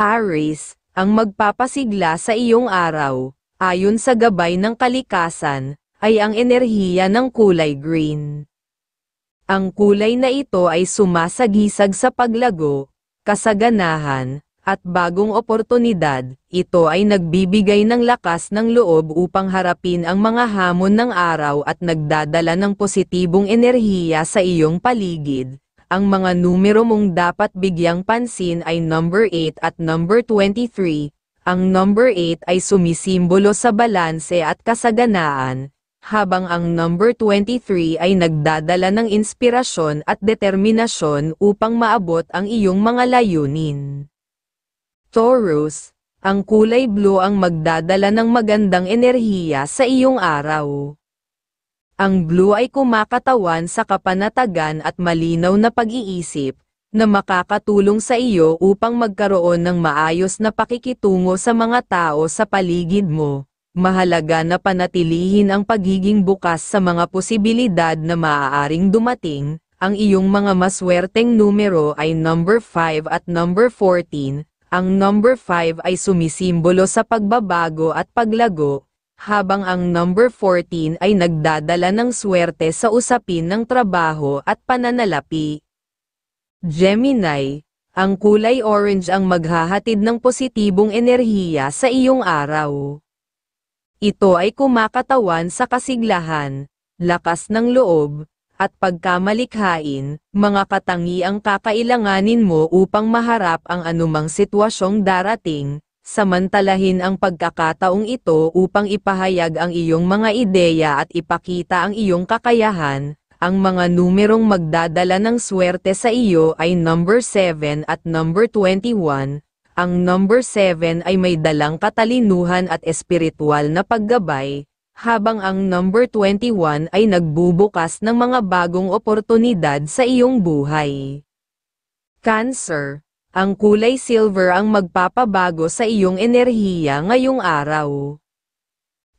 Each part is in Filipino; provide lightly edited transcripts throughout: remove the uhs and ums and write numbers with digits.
Aries, ang magpapasigla sa iyong araw, ayon sa gabay ng kalikasan, ay ang enerhiya ng kulay green. Ang kulay na ito ay sumasagisag sa paglago, kasaganahan, at bagong oportunidad. Ito ay nagbibigay ng lakas ng loob upang harapin ang mga hamon ng araw at nagdadala ng positibong enerhiya sa iyong paligid. Ang mga numero mong dapat bigyang pansin ay number 8 at number 23. Ang number 8 ay sumisimbolo sa balanse at kasaganaan, habang ang number 23 ay nagdadala ng inspirasyon at determinasyon upang maabot ang iyong mga layunin. Taurus, ang kulay blue ang magdadala ng magandang enerhiya sa iyong araw. Ang blue ay kumakatawan sa kapanatagan at malinaw na pag-iisip, na makakatulong sa iyo upang magkaroon ng maayos na pakikitungo sa mga tao sa paligid mo. Mahalaga na panatilihin ang pagiging bukas sa mga posibilidad na maaaring dumating. Ang iyong mga maswerteng numero ay number 5 at number 14. Ang number 5 ay sumisimbolo sa pagbabago at paglago, habang ang number 14 ay nagdadala ng swerte sa usapin ng trabaho at pananalapi. Gemini, ang kulay orange ang maghahatid ng positibong enerhiya sa iyong araw. Ito ay kumakatawan sa kasiglahan, lakas ng loob, at pagkamalikhain, mga katangiang kakailanganin mo upang maharap ang anumang sitwasyong darating. Samantalahin ang pagkakataong ito upang ipahayag ang iyong mga ideya at ipakita ang iyong kakayahan. Ang mga numerong magdadala ng swerte sa iyo ay number 7 at number 21. Ang number 7 ay may dalang katalinuhan at espiritual na paggabay, habang ang number 21 ay nagbubukas ng mga bagong oportunidad sa iyong buhay. Cancer, ang kulay silver ang magpapabago sa iyong enerhiya ngayong araw.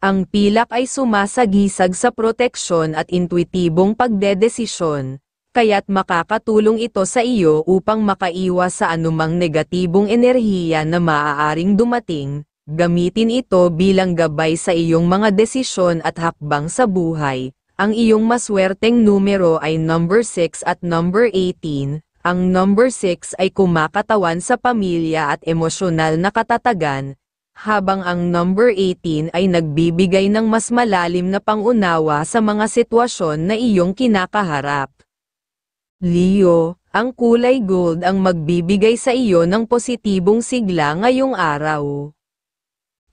Ang pilak ay sumasagisag sa proteksyon at intuitibong pagdedesisyon, kaya't makakatulong ito sa iyo upang makaiwas sa anumang negatibong enerhiya na maaaring dumating. Gamitin ito bilang gabay sa iyong mga desisyon at hakbang sa buhay. Ang iyong maswerteng numero ay number 6 at number 18. Ang number 6 ay kumakatawan sa pamilya at emosyonal na katatagan, habang ang number 18 ay nagbibigay ng mas malalim na pangunawa sa mga sitwasyon na iyong kinakaharap. Leo, ang kulay gold ang magbibigay sa iyo ng positibong sigla ngayong araw.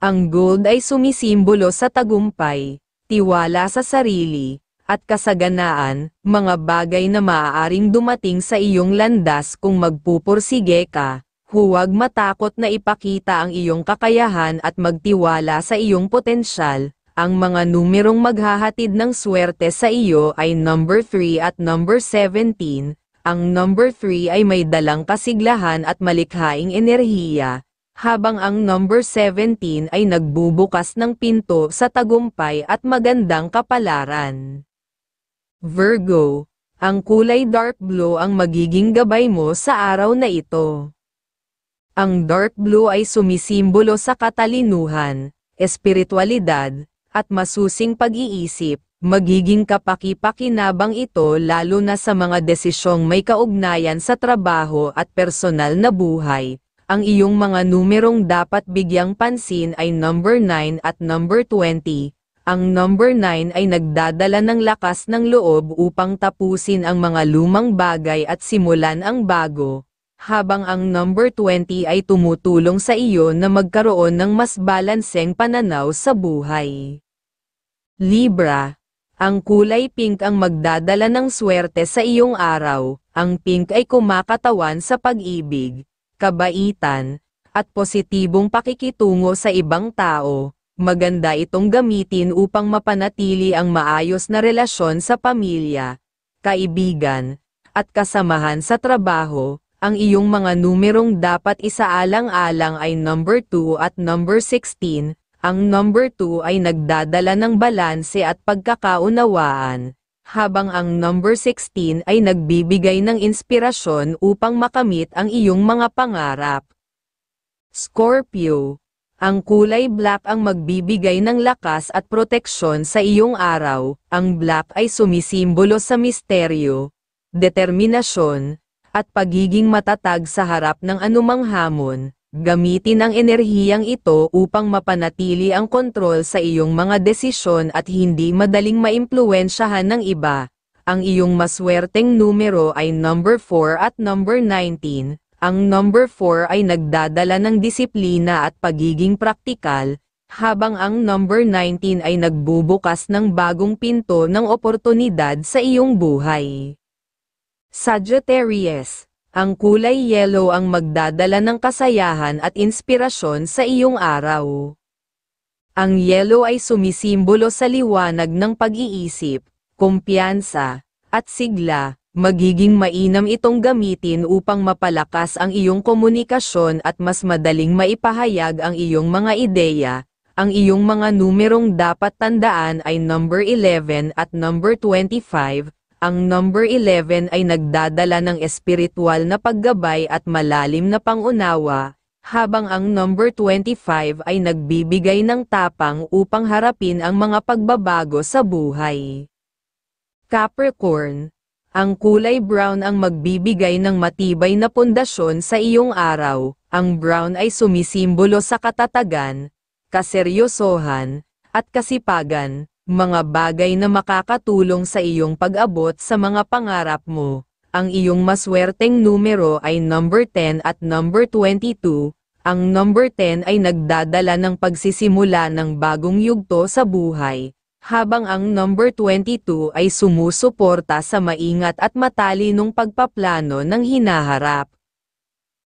Ang gold ay sumisimbolo sa tagumpay, tiwala sa sarili, at kasaganaan, mga bagay na maaaring dumating sa iyong landas kung magpupursige ka. Huwag matakot na ipakita ang iyong kakayahan at magtiwala sa iyong potensyal. Ang mga numerong maghahatid ng swerte sa iyo ay number 3 at number 17. Ang number 3 ay may dalang kasiglahan at malikhaing enerhiya, habang ang number 17 ay nagbubukas ng pinto sa tagumpay at magandang kapalaran. Virgo, ang kulay dark blue ang magiging gabay mo sa araw na ito. Ang dark blue ay sumisimbolo sa katalinuhan, espiritualidad, at masusing pag-iisip. Magiging kapaki-pakinabang ito lalo na sa mga desisyong may kaugnayan sa trabaho at personal na buhay. Ang iyong mga numerong dapat bigyang pansin ay number 9 at number 20. Ang number 9 ay nagdadala ng lakas ng loob upang tapusin ang mga lumang bagay at simulan ang bago, habang ang number 20 ay tumutulong sa iyo na magkaroon ng mas balanseng pananaw sa buhay. Libra, ang kulay pink ang magdadala ng swerte sa iyong araw. Ang pink ay kumakatawan sa pag-ibig, kabaitan, at positibong pakikitungo sa ibang tao. Maganda itong gamitin upang mapanatili ang maayos na relasyon sa pamilya, kaibigan, at kasamahan sa trabaho. Ang iyong mga numerong dapat isaalang-alang ay number 2 at number 16. Ang number 2 ay nagdadala ng balanse at pagkakaunawaan, habang ang number 16 ay nagbibigay ng inspirasyon upang makamit ang iyong mga pangarap. Scorpio. Ang kulay black ang magbibigay ng lakas at proteksyon sa iyong araw. Ang black ay sumisimbolo sa misteryo, determinasyon, at pagiging matatag sa harap ng anumang hamon. Gamitin ang enerhiyang ito upang mapanatili ang kontrol sa iyong mga desisyon at hindi madaling maimpluwensyahan ng iba. Ang iyong maswerteng numero ay number 4 at number 19. Ang number 4 ay nagdadala ng disiplina at pagiging praktikal, habang ang number 19 ay nagbubukas ng bagong pinto ng oportunidad sa iyong buhay. Sagittarius. Ang kulay yellow ang magdadala ng kasayahan at inspirasyon sa iyong araw. Ang yellow ay sumisimbolo sa liwanag ng pag-iisip, kumpiyansa, at sigla. Magiging mainam itong gamitin upang mapalakas ang iyong komunikasyon at mas madaling maipahayag ang iyong mga ideya. Ang iyong mga numerong dapat tandaan ay number 11 at number 25. Ang number 11 ay nagdadala ng espiritual na paggabay at malalim na pangunawa, habang ang number 25 ay nagbibigay ng tapang upang harapin ang mga pagbabago sa buhay. Capricorn. Ang kulay brown ang magbibigay ng matibay na pundasyon sa iyong araw. Ang brown ay sumisimbolo sa katatagan, kaseryosohan, at kasipagan, mga bagay na makakatulong sa iyong pag-abot sa mga pangarap mo. Ang iyong maswerteng numero ay number 10 at number 22. Ang number 10 ay nagdadala ng pagsisimula ng bagong yugto sa buhay, habang ang number 22 ay sumusuporta sa maingat at matalinong pagpaplano ng hinaharap.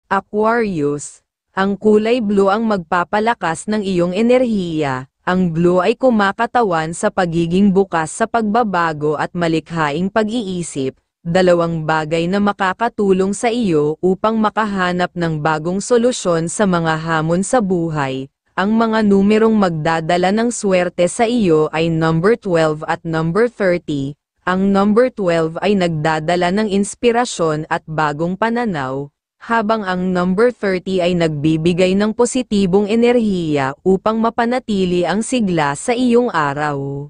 Aquarius. Ang kulay blue ang magpapalakas ng iyong enerhiya. Ang blue ay kumakatawan sa pagiging bukas sa pagbabago at malikhaing pag-iisip, dalawang bagay na makakatulong sa iyo upang makahanap ng bagong solusyon sa mga hamon sa buhay. Ang mga numerong magdadala ng swerte sa iyo ay number 12 at number 30. Ang number 12 ay nagdadala ng inspirasyon at bagong pananaw, habang ang number 30 ay nagbibigay ng positibong enerhiya upang mapanatili ang sigla sa iyong araw.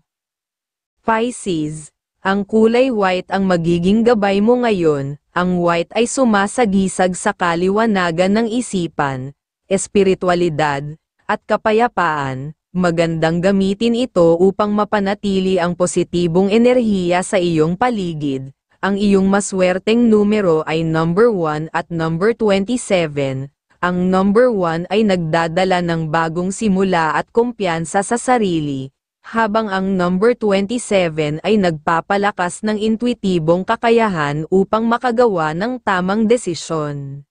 Pisces. Ang kulay white ang magiging gabay mo ngayon. Ang white ay sumasagisag sa kaliwanagan ng isipan, espiritualidad, at kapayapaan. Magandang gamitin ito upang mapanatili ang positibong enerhiya sa iyong paligid. Ang iyong maswerteng numero ay number 1 at number 27. Ang number 1 ay nagdadala ng bagong simula at kumpiyansa sa sarili, habang ang number 27 ay nagpapalakas ng intuitibong kakayahan upang makagawa ng tamang desisyon.